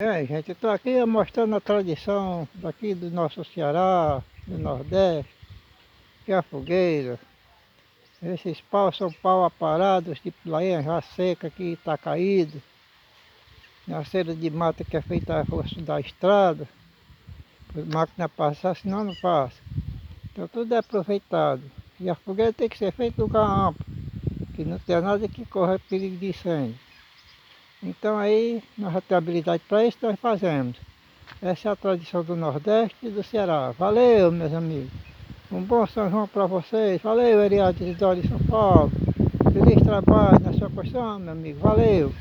Gente, estou aqui mostrando a tradição daqui do nosso Ceará, do Nordeste, que é a fogueira. Esses paus são pau aparados, tipo lainha já seca que está caído, na cera de mata que é feita a rosto da estrada, para a máquina passar, senão não passa. Então tudo é aproveitado. E a fogueira tem que ser feita em lugar amplo, que não tenha nada que corra perigo de incêndio. Então aí, nós já temos habilidade para isso, nós fazemos. Essa é a tradição do Nordeste e do Ceará. Valeu, meus amigos. Um bom São João para vocês. Valeu, Ariadne Isidoro de São Paulo. Feliz trabalho na sua construção, meu amigo. Valeu.